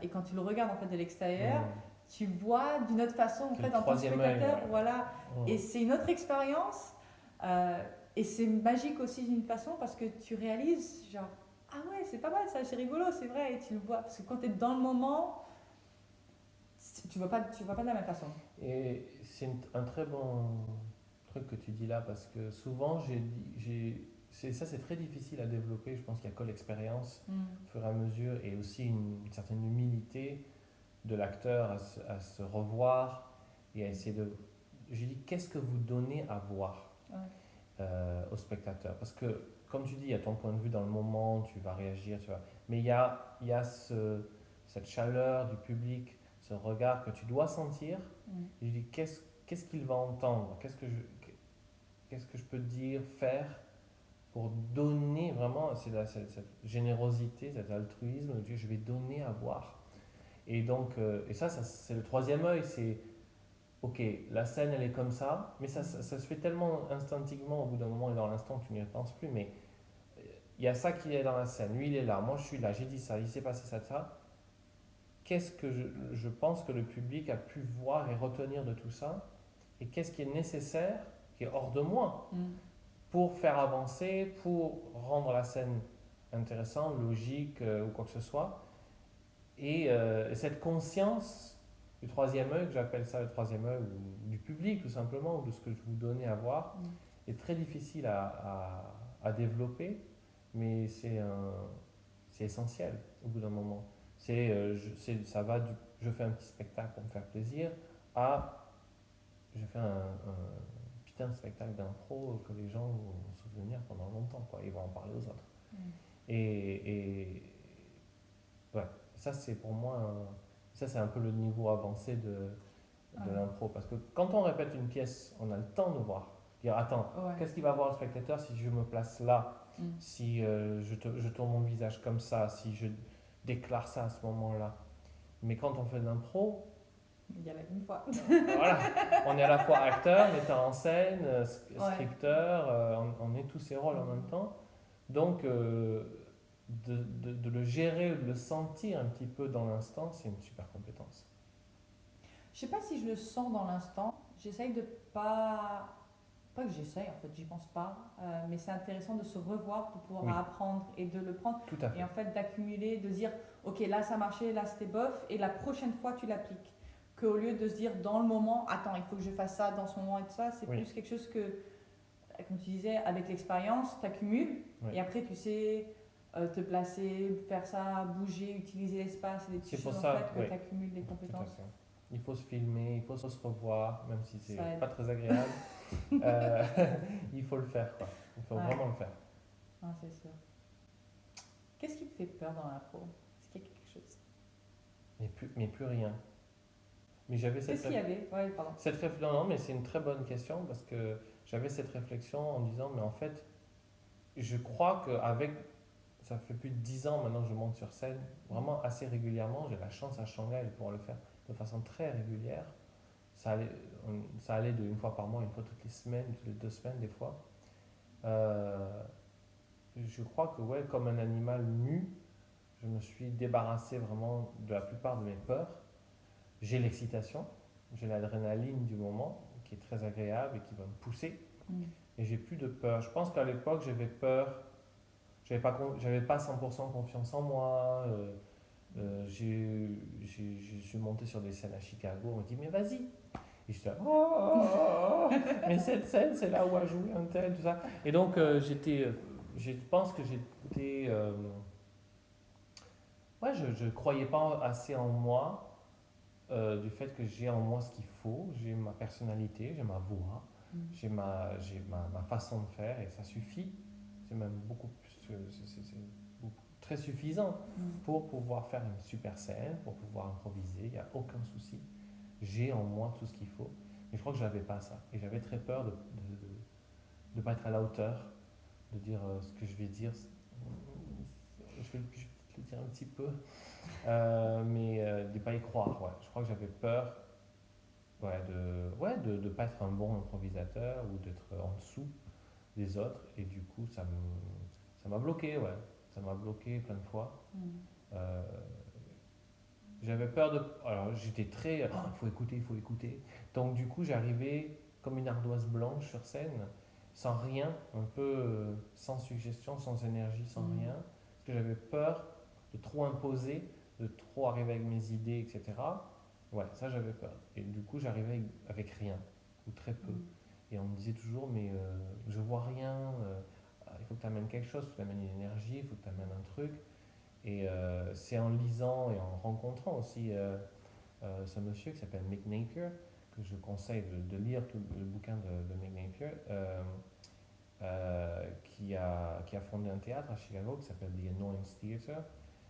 Et quand tu le regardes en fait de l'extérieur, tu vois d'une autre façon en fait en tant que spectateur, voilà. Et c'est une autre expérience. Et c'est magique aussi d'une façon parce que tu réalises genre ah ouais c'est pas mal ça, c'est rigolo, c'est vrai, et tu le vois parce que quand tu es dans le moment, tu vois pas de la même façon. Et c'est un très bon truc que tu dis là parce que souvent c'est très difficile à développer. Je pense qu'il y a que l'expérience au fur et à mesure et aussi une certaine humilité de l'acteur à se revoir et à essayer de. Je dis qu'est-ce que vous donnez à voir au spectateur parce que comme tu dis, il y a ton point de vue dans le moment, tu vas réagir, mais il y a cette chaleur du public, ce regard que tu dois sentir. Et je dis qu'est-ce qu'il va entendre, qu'est-ce que je peux dire, faire pour donner vraiment cette générosité, cet altruisme, que je vais donner à voir. Et donc, et ça c'est le troisième œil, c'est ok, la scène elle est comme ça, mais ça se fait tellement instinctivement au bout d'un moment et dans l'instant tu n'y penses plus, mais il y a ça qui est dans la scène, lui il est là, moi je suis là, j'ai dit ça, il s'est passé ça. Qu'est-ce que je pense que le public a pu voir et retenir de tout ça, et qu'est-ce qui est nécessaire, qui est hors de moi, pour faire avancer, pour rendre la scène intéressante, logique ou quoi que ce soit. Et cette conscience du troisième œil, que j'appelle ça le troisième œil, ou du public tout simplement, ou de ce que je vous donnais à voir, est très difficile à développer, mais c'est essentiel au bout d'un moment. Ça va je fais un petit spectacle pour me faire plaisir à je fais un putain de spectacle d'impro que les gens vont se souvenir pendant longtemps, quoi. Ils vont en parler aux autres. Et ouais, ça c'est pour moi, ça c'est un peu le niveau avancé de l'impro. Parce que quand on répète une pièce, on a le temps de voir. Dire, attends, qu'est-ce qu'il va voir le spectateur si je me place là, si je tourne mon visage comme ça, si je déclare ça à ce moment-là. Mais quand on fait de l'impro, il y a une fois. Voilà, on est à la fois acteur, metteur en scène, scripteur, on est tous ces rôles en même temps. Donc, de le gérer, de le sentir un petit peu dans l'instant, c'est une super compétence. Je sais pas si je le sens dans l'instant. J'essaye de pas que j'essaye, en fait, j'y pense pas, mais c'est intéressant de se revoir pour pouvoir apprendre et de le prendre. Tout à fait. Et en fait, d'accumuler, de se dire, ok, là ça marchait, là c'était bof, et la prochaine fois tu l'appliques. Qu'au lieu de se dire dans le moment, attends, il faut que je fasse ça dans ce moment et tout ça, c'est plus quelque chose que, comme tu disais, avec l'expérience, tu accumules, et après tu sais te placer, faire ça, bouger, utiliser l'espace, et des petites choses en fait que tu accumules des compétences. Il faut se filmer, il faut se revoir, même si c'est pas très agréable. Il faut le faire, quoi. Il faut vraiment le faire. Ah, c'est sûr. Qu'est-ce qui te fait peur dans l'impro? Est-ce qu'il y a quelque chose? Mais plus rien. Mais j'avais Qu'est-ce qu'il y avait? Pardon. Non, mais c'est une très bonne question parce que j'avais cette réflexion en disant, mais en fait, je crois qu'avec, ça fait plus de 10 ans maintenant que je monte sur scène, vraiment assez régulièrement, j'ai la chance à Shanghai de pouvoir le faire de façon très régulière. Ça allait de une fois par mois, une fois toutes les semaines, toutes les 2 semaines des fois. Je crois que comme un animal mu, je me suis débarrassé vraiment de la plupart de mes peurs. J'ai l'excitation, j'ai l'adrénaline du moment qui est très agréable et qui va me pousser. Et j'ai plus de peur. Je pense qu'à l'époque j'avais peur, j'avais pas 100% confiance en moi. Je suis monté sur des scènes à Chicago, on me dit mais vas-y. Et j'étais mais cette scène c'est là où a joué un tel, tout ça. Et donc je pense que j'étais je croyais pas assez en moi, du fait que j'ai en moi ce qu'il faut, j'ai ma personnalité, j'ai ma voix, j'ai ma façon de faire et ça suffit. C'est même beaucoup plus, c'est très suffisant pour pouvoir faire une super scène, pour pouvoir improviser, il n'y a aucun souci. J'ai en moi tout ce qu'il faut. Et je crois que je n'avais pas ça. Et j'avais très peur de ne pas être à la hauteur, de dire ce que je vais dire. Je vais le dire un petit peu, mais de ne pas y croire. Ouais. Je crois que j'avais peur de pas être un bon improvisateur ou d'être en dessous des autres. Et du coup, ça m'a bloqué, ouais. Ça m'a bloqué plein de fois. Euh, J'avais peur de. Alors, j'étais très. Il faut écouter, il faut écouter. Donc, du coup, j'arrivais comme une ardoise blanche sur scène, sans rien, un peu sans suggestion, sans énergie, sans rien. Parce que j'avais peur de trop imposer, de trop arriver avec mes idées, etc. Ouais, ça, j'avais peur. Et du coup, j'arrivais avec rien, ou très peu. Et on me disait toujours, mais je vois rien, il faut que tu amènes quelque chose, il faut que tu amènes une énergie, il faut que tu amènes un truc. Et c'est en lisant et en rencontrant aussi ce monsieur qui s'appelle Mick Napier, que je conseille de lire tout le bouquin de Mick Napier, qui a fondé un théâtre à Chicago qui s'appelle The Annoyance Theatre,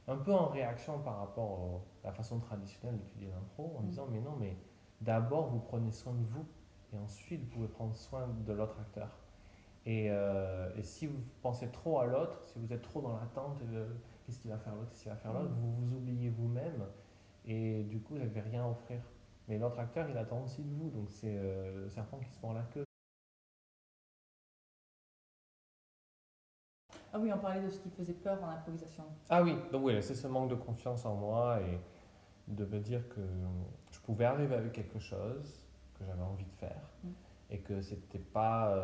un peu en réaction par rapport à la façon traditionnelle d'étudier l'impro, en disant mais non, mais d'abord vous prenez soin de vous et ensuite vous pouvez prendre soin de l'autre acteur. Et si vous pensez trop à l'autre, si vous êtes trop dans l'attente, qu'est-ce qu'il va faire l'autre, qu'est-ce qu'il va faire l'autre, vous vous oubliez vous-même et du coup vous n'avez rien à offrir. Mais l'autre acteur, il attend aussi de vous, donc c'est le serpent qui se mord la queue. Ah oui, on parlait de ce qui faisait peur en improvisation. Ah oui, donc oui, c'est ce manque de confiance en moi et de me dire que je pouvais arriver avec quelque chose que j'avais envie de faire et que c'était pas.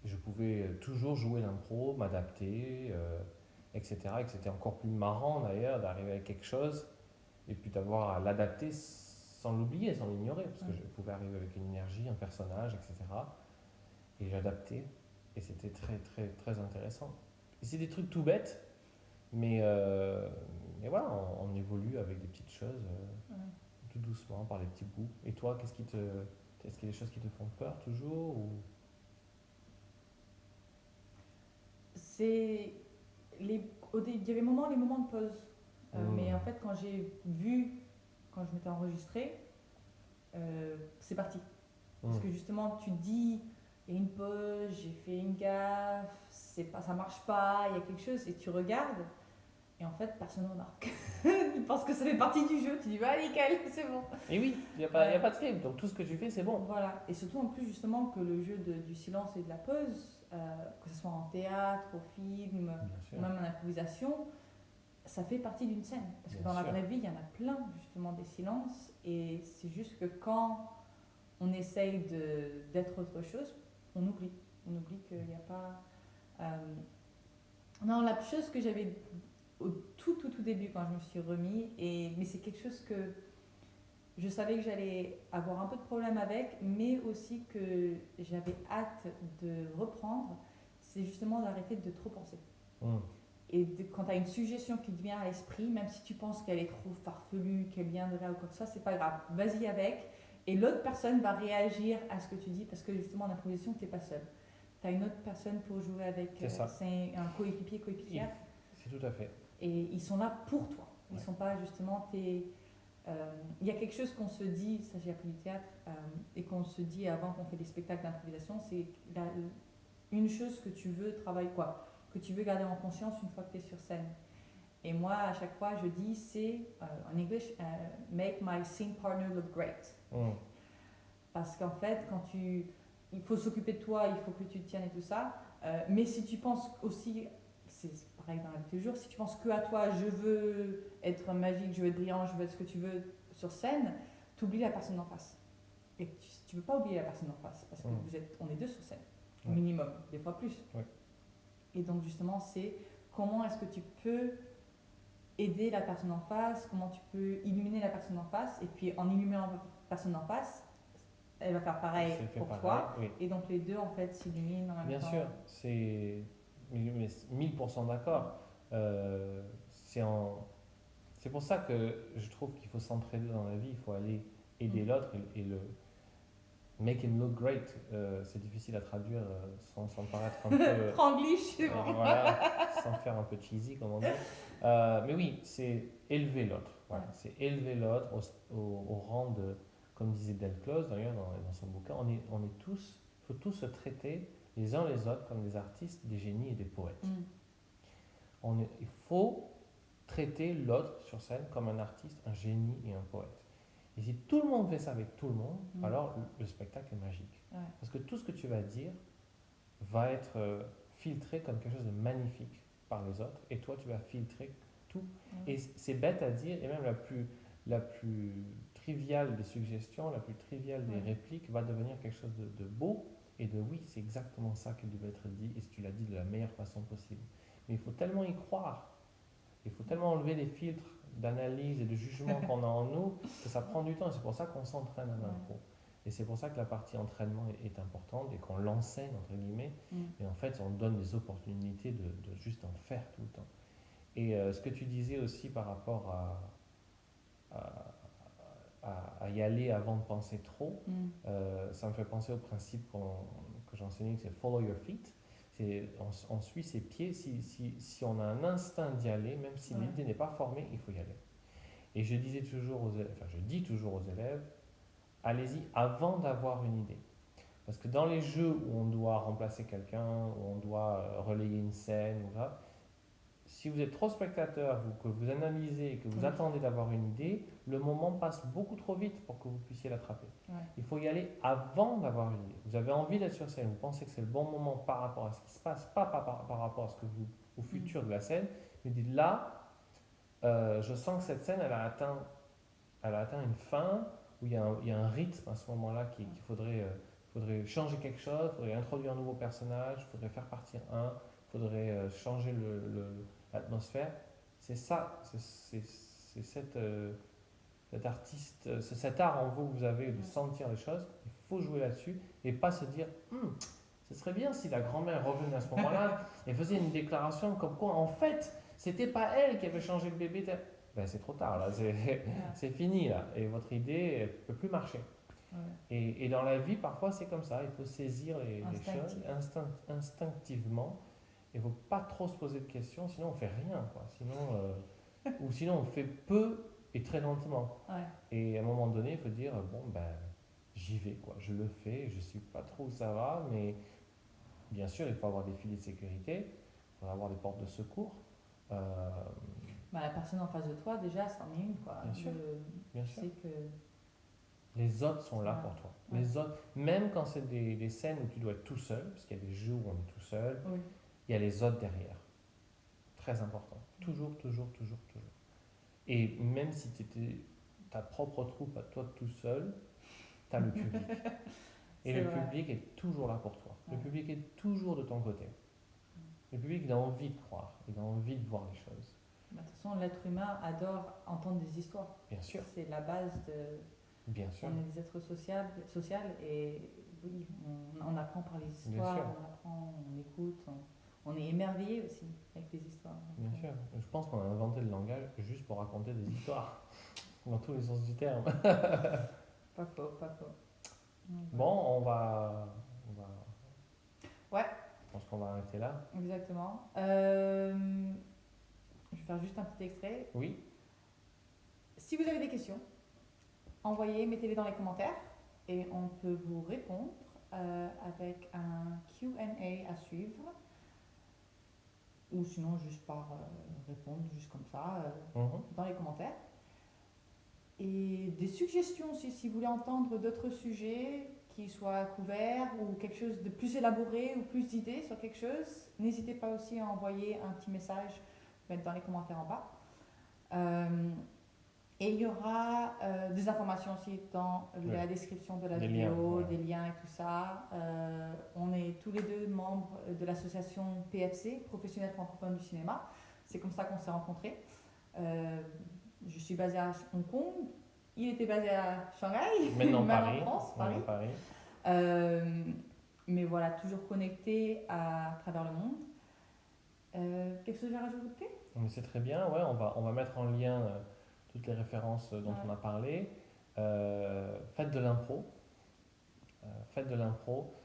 Je pouvais toujours jouer l'impro, m'adapter, etc. Et que c'était encore plus marrant d'ailleurs d'arriver avec quelque chose et puis d'avoir à l'adapter sans l'oublier, sans l'ignorer, parce que je pouvais arriver avec une énergie, un personnage, etc. Et j'adaptais et c'était très très très intéressant. Et c'est des trucs tout bêtes, mais voilà, on évolue avec des petites choses, tout doucement, par les petits bouts. Et toi, est-ce qu'il y a des choses qui te font peur toujours ou... C'est il y avait les moments de pause. Mais en fait, quand je m'étais enregistrée, c'est parti. Parce que justement, tu te dis, il y a une pause, j'ai fait une gaffe, ça marche pas, il y a quelque chose, et tu regardes, et en fait, personne ne remarque. Tu penses que ça fait partie du jeu, tu dis, bah nickel, c'est bon. Et oui, il n'y a pas de script, donc tout ce que tu fais, c'est bon. Voilà, et surtout en plus, justement, que le jeu du silence et de la pause, que ce soit en théâtre, au film, ou même en improvisation, ça fait partie d'une scène. Parce que dans la vraie vie, il y en a plein, justement, des silences, et c'est juste que quand on essaye d'être autre chose, on oublie. On oublie qu'il n'y a pas... Non, la chose que j'avais au tout début quand je me suis remis, mais c'est quelque chose que je savais que j'allais avoir un peu de problème avec, mais aussi que j'avais hâte de reprendre, c'est justement d'arrêter de trop penser. Et quand tu as une suggestion qui te vient à l'esprit, même si tu penses qu'elle est trop farfelue, qu'elle vient de là ou quoi que ce soit, c'est pas grave, vas-y avec. Et l'autre personne va réagir à ce que tu dis parce que justement en improvisation, tu n'es pas seul. Tu as une autre personne pour jouer avec, c'est un coéquipière. C'est tout à fait. Et ils sont là pour toi. Ils ne sont pas justement il y a quelque chose qu'on se dit, ça j'ai appris du théâtre, et qu'on se dit avant qu'on fait des spectacles d'improvisation, c'est une chose que tu veux travailler, que tu veux garder en conscience une fois que tu es sur scène. Et moi, à chaque fois, je dis, c'est, en anglais, make my scene partner look great. Parce qu'en fait, il faut s'occuper de toi, il faut que tu te tiennes et tout ça, mais si tu penses aussi, c'est pareil dans la vie de tous les jours, si tu penses que à toi, je veux être magique, je veux être brillant, je veux être ce que tu veux sur scène, tu oublies la personne en face. Et tu ne peux pas oublier la personne en face, parce que on est deux sur scène, au minimum, des fois plus. Et donc justement, c'est comment est-ce que tu peux aider la personne en face, comment tu peux illuminer la personne en face, et puis en illuminant la personne en face, elle va faire pareil pour toi, et donc les deux en fait s'illuminent en même temps. Bien sûr, c'est 1000% d'accord. C'est pour ça que je trouve qu'il faut s'entraider dans la vie, il faut aller aider l'autre et le make him look great. C'est difficile à traduire sans paraître un peu... Franglish, c'est bon. Voilà, sans faire un peu cheesy comme on dit. Mais oui, c'est élever l'autre. Voilà. C'est élever l'autre au rang de comme disait Del Close d'ailleurs dans son bouquin, on est tous, il faut tous se traiter les uns les autres comme des artistes, des génies et des poètes. Il faut traiter l'autre sur scène comme un artiste, un génie et un poète. Et si tout le monde fait ça avec tout le monde, alors le spectacle est magique. Ouais. Parce que tout ce que tu vas dire va être filtré comme quelque chose de magnifique par les autres, et toi tu vas filtrer tout. Et c'est bête à dire, et même la plus triviale des suggestions, la plus triviale des répliques va devenir quelque chose de beau, et de oui, c'est exactement ça qui devait être dit, et tu l'as dit de la meilleure façon possible. Mais il faut tellement y croire, il faut tellement enlever les filtres d'analyse et de jugement qu'on a en nous, que ça prend du temps, et c'est pour ça qu'on s'entraîne à l'impro. Et c'est pour ça que la partie entraînement est importante et qu'on l'enseigne, entre guillemets. Et en fait, on donne des opportunités de juste en faire tout le temps. Et ce que tu disais aussi par rapport à y aller avant de penser trop, ça me fait penser au principe que j'enseignais, c'est follow your feet. On suit ses pieds. Si on a un instinct d'y aller, même si l'idée n'est pas formée, il faut y aller. Et je dis toujours aux élèves, allez-y avant d'avoir une idée. Parce que dans les jeux où on doit remplacer quelqu'un, où on doit relayer une scène, si vous êtes trop spectateur, que vous analysez et que vous attendez d'avoir une idée, le moment passe beaucoup trop vite pour que vous puissiez l'attraper. Il faut y aller avant d'avoir une idée. Vous avez envie d'être sur scène, vous pensez que c'est le bon moment par rapport à ce qui se passe, pas par rapport à ce que au futur de la scène, mais dites là, je sens que cette scène, elle a atteint une fin, où il y a un rythme à ce moment-là qu'il faudrait changer quelque chose, il faudrait introduire un nouveau personnage, il faudrait faire partir un, il faudrait changer l'atmosphère. C'est ça, c'est cet art en vous que vous avez de sentir les choses. Il faut jouer là-dessus et pas se dire ce serait bien si la grand-mère revenait à ce moment-là et faisait une déclaration comme quoi en fait c'était pas elle qui avait changé le bébé. Ben, c'est trop tard là, c'est fini là et votre idée ne peut plus marcher. Et dans la vie parfois c'est comme ça, il faut saisir les choses instinctivement. Il ne faut pas trop se poser de questions, sinon on fait rien, quoi. Ou sinon on fait peu et très lentement. Et à un moment donné, il faut dire bon ben j'y vais, quoi. Je le fais, je ne sais pas trop où ça va, mais bien sûr il faut avoir des filets de sécurité, il faut avoir des portes de secours. La personne en face de toi, déjà, c'en est une, quoi. Bien sûr. C'est que les autres sont là pour toi. Les autres, même quand c'est des scènes où tu dois être tout seul, parce qu'il y a des jeux où on est tout seul. Il y a les autres derrière. Très important. Toujours. Et même si tu étais ta propre troupe à toi tout seul, tu as le public. Et le public est toujours là pour toi. Le public est toujours de ton côté. Le public, il a envie de croire. Il a envie de voir les choses. De toute façon, l'être humain adore entendre des histoires. Bien sûr. C'est la base de... Bien sûr. On est des êtres sociaux et oui, on apprend par les histoires, on apprend, on écoute, on est émerveillé aussi avec les histoires. Bien sûr. Je pense qu'on a inventé le langage juste pour raconter des histoires, dans tous les sens du terme. Pas faux. Bon, on va... Ouais. Je pense qu'on va arrêter là. Exactement. Je vais faire juste un petit extrait. Oui. Si vous avez des questions, mettez-les dans les commentaires et on peut vous répondre avec un Q&A à suivre. Ou sinon juste par répondre juste comme ça dans les commentaires. Et des suggestions aussi, si vous voulez entendre d'autres sujets qui soient couverts ou quelque chose de plus élaboré ou plus d'idées sur quelque chose, n'hésitez pas aussi à envoyer un petit message, mettre dans les commentaires en bas. Et il y aura des informations aussi dans la description de la vidéo, des liens et tout ça. On est tous les deux membres de l'association PFC, Professionnels francophones du cinéma. C'est comme ça qu'on s'est rencontrés. Je suis basée à Hong Kong. Il était basé à Shanghai, maintenant en France, Paris. Mais voilà, toujours connectés à travers le monde. Quelque chose à rajouter? C'est très bien, on va mettre en lien toutes les références dont on a parlé. Faites de l'impro.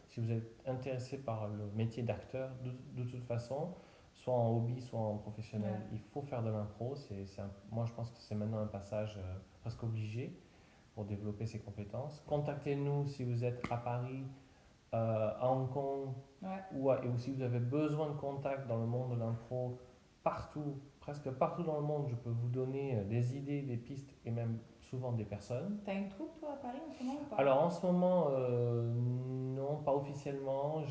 Si vous êtes intéressé par le métier d'acteur, de toute façon, soit en hobby, soit en professionnel, il faut faire de l'impro. Moi, je pense que c'est maintenant un passage presque obligé. pour développer ses compétences. Contactez-nous si vous êtes à Paris, à Hong Kong, Ouais. ou si vous avez besoin de contacts dans le monde de l'impro, partout, presque partout dans le monde, je peux vous donner des idées, des pistes et même souvent des personnes. T'as une troupe, toi, à Paris en ce moment ou pas? Alors en ce moment, non, pas officiellement.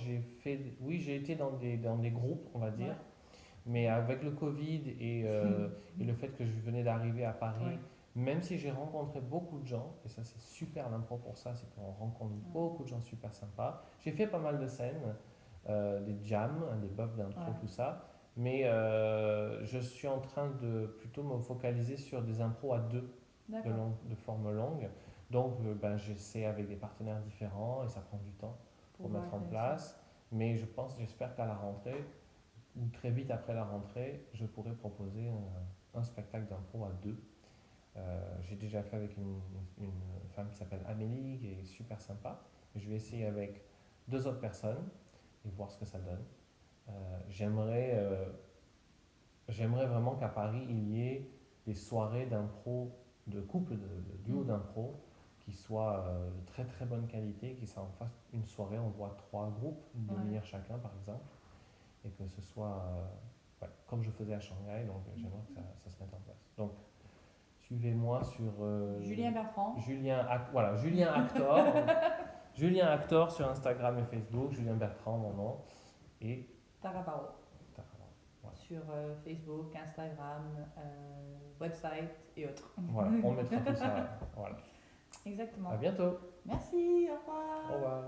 Oui, j'ai été dans des groupes, on va dire, Ouais. mais avec le Covid et le fait que je venais d'arriver à Paris, Ouais. même si j'ai rencontré beaucoup de gens, et ça c'est super l'impro pour ça, c'est qu'on rencontre beaucoup de gens super sympas. J'ai fait pas mal de scènes, des jams, des buffs d'intro, Ouais. tout ça, mais je suis en train de plutôt me focaliser sur des impros à deux, D'accord. de forme longue. Donc ben, j'essaie avec des partenaires différents et ça prend du temps pour Pouvoir mettre en réussir. place. Mais j'espère qu'à la rentrée, ou très vite après la rentrée, je pourrai proposer un spectacle d'impro à deux. J'ai déjà fait avec une femme qui s'appelle Amélie, qui est super sympa. Je vais essayer avec deux autres personnes et voir ce que ça donne. J'aimerais vraiment qu'à Paris, il y ait des soirées d'impro, de couples, de duos d'impro, qui soient de très très bonne qualité, qui s'en fassent une soirée, on voit trois groupes, une demi-heure chacun par exemple, et que ce soit comme je faisais à Shanghai, donc j'aimerais que ça se mette en place. Donc suivez-moi sur Julien Bertrand. Julien Actor, Julien Actor sur Instagram et Facebook, Julien Bertrand mon nom, et Tarabao. Voilà. Sur Facebook, Instagram, website et autres. Voilà, on mettra tout ça. Voilà. Exactement. À bientôt. Merci, au revoir. Au revoir.